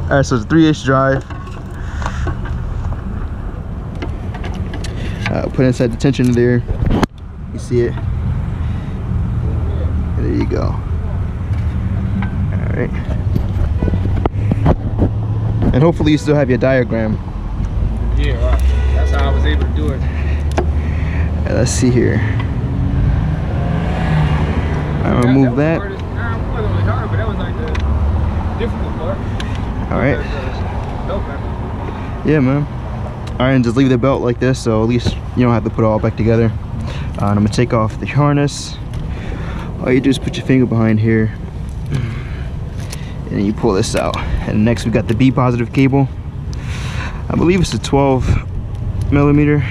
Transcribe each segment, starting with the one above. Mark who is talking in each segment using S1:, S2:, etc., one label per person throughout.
S1: All right, so it's a 3/8 drive. Put inside the tensioner there. You see it? There you go. All right. And hopefully you still have your diagram.
S2: Yeah, right. That's how I was able to do it.
S1: Let's see here. I'm gonna move that.
S2: It wasn't really hard, but that was like the difficult part.
S1: All right. Yeah, man. All right, and just leave the belt like this, so at least you don't have to put it all back together. And I'm gonna take off the harness. All you do is put your finger behind here, and then you pull this out. And next we got the B positive cable. I believe it's a 12mm.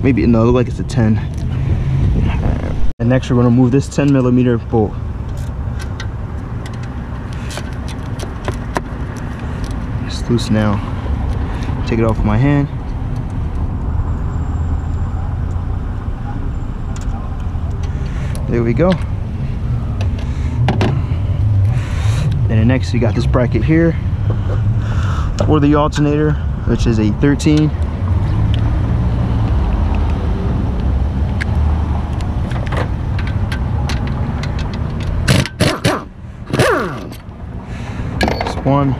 S1: Maybe no, it looks like it's a 10. And next we're gonna move this 10mm bolt. It's loose now. Take it off with my hand. There we go. And then next we got this bracket here for the alternator, which is a 13. That's one.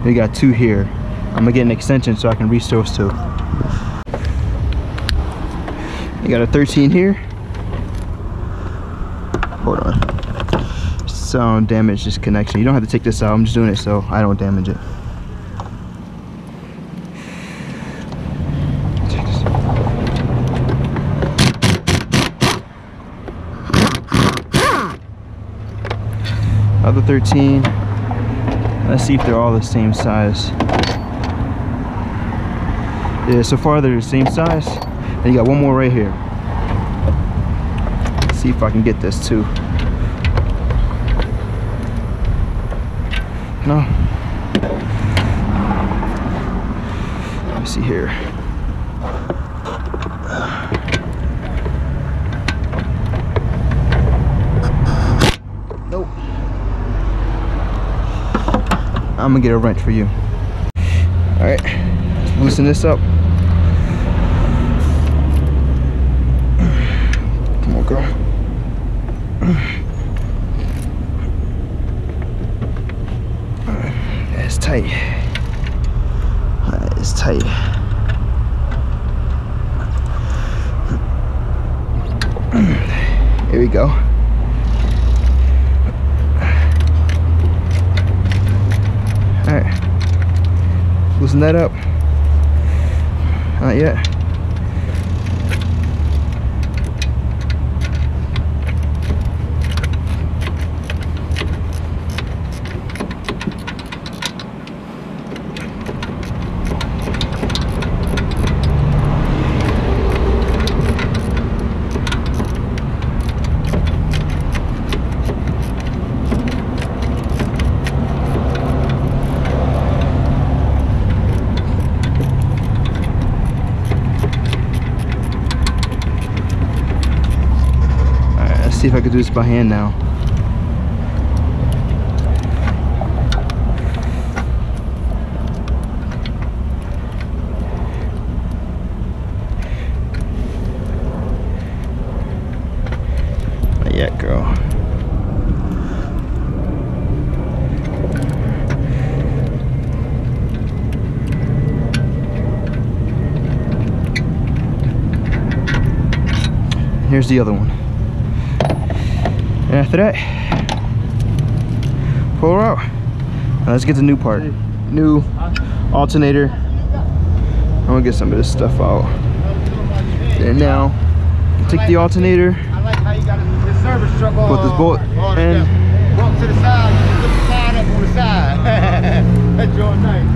S1: We got two here. I'm gonna get an extension so I can reach those two. You got a 13 here. Hold on. Sound damage this connection. You don't have to take this out. I'm just doing it so I don't damage it. Other 13. Let's see if they're all the same size. Yeah, so far they're the same size. And you got one more right here. Let's see if I can get this too. No. Let me see here. Nope. I'm gonna get a wrench for you. All right, let's loosen this up. Come on, girl. It's tight. It's tight. Here we go. All right, loosen that up. Not yet. See if I could do this by hand now. Not yet, girl. Here's the other one. And after that, pull her out. Now let's get the new part. New alternator. I'm gonna get some of this stuff out. And now, take the alternator, put this bolt in.
S2: Walk to the side, you put the side up on the side. That's your night.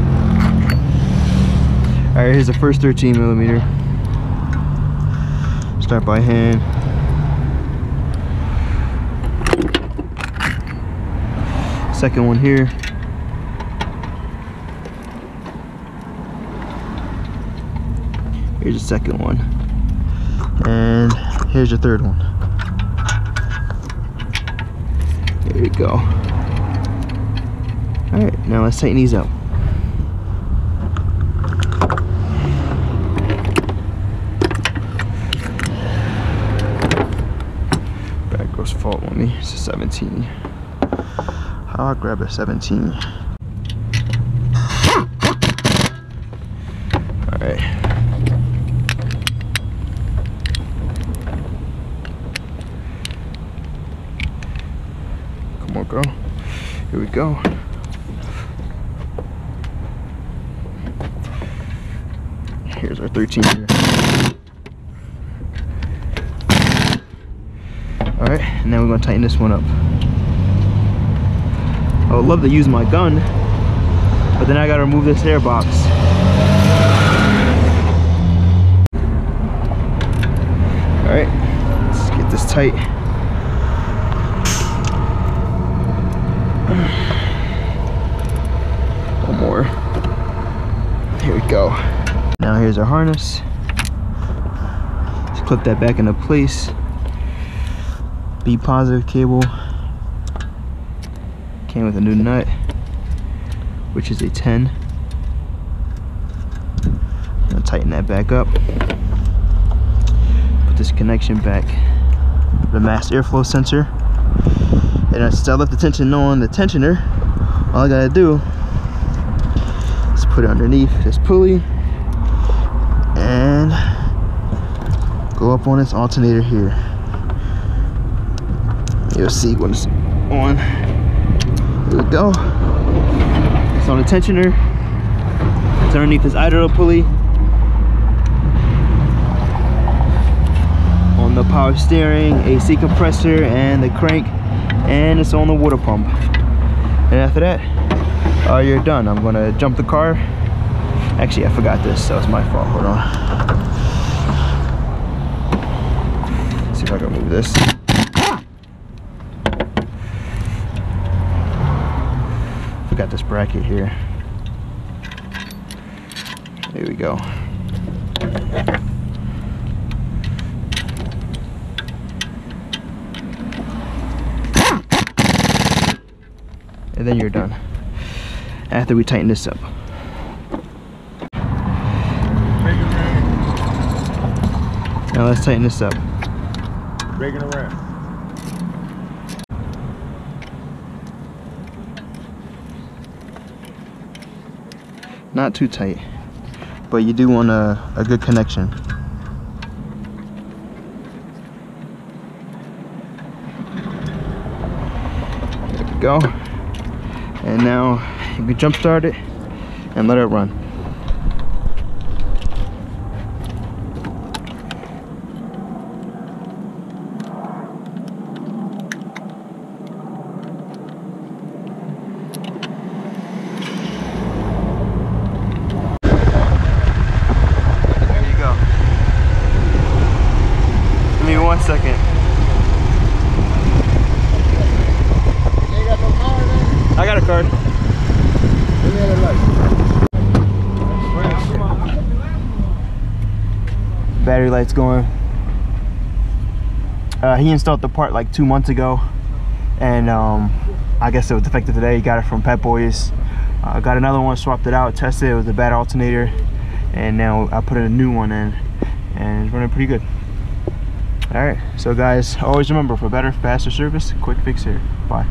S1: Alright, here's the first 13mm. Start by hand. Second one here. Here's the second one. And here's your third one. There you go. Alright, now let's tighten these up. Goes fault on me. It's a 17. How do I grab a 17? Alright. Come on, girl. Here we go. Here's our 13 here. Alright, and then we're going to tighten this one up. I would love to use my gun, but then I got to remove this air box. Alright, let's get this tight. One more. Here we go. Now here's our harness. Let's clip that back into place. B positive cable. Came with a new nut, which is a 10. I'm gonna tighten that back up. Put this connection back. The mass airflow sensor. And since I left the tension on the tensioner, all I gotta do is put it underneath this pulley and go up on this alternator here. You'll see when it's on. Here we go. It's on the tensioner. It's underneath this idler pulley. On the power steering, AC compressor, and the crank, and it's on the water pump. And after that, you're done. I'm gonna jump the car. Actually, I forgot this, so it's my fault. Hold on. Let's see if I can move this. Got this bracket here. There we go. And then you're done. After we tighten this up. Now let's tighten this up.
S2: Breaking around.
S1: Not too tight, but you do want a good connection. There we go. And now you can jump start it and let it run. Give me 1 second.
S2: You ain't got no card in?
S1: I got a card.
S2: Give me the light.
S1: Battery light's going. He installed the part like 2 months ago, and I guess it was defective today. He got it from Pep Boys. Got another one, swapped it out, tested it. It was a bad alternator, and now I put a new one in, and it's running pretty good. All right, so guys, always remember, for better, faster service, Quick Fix here. Bye.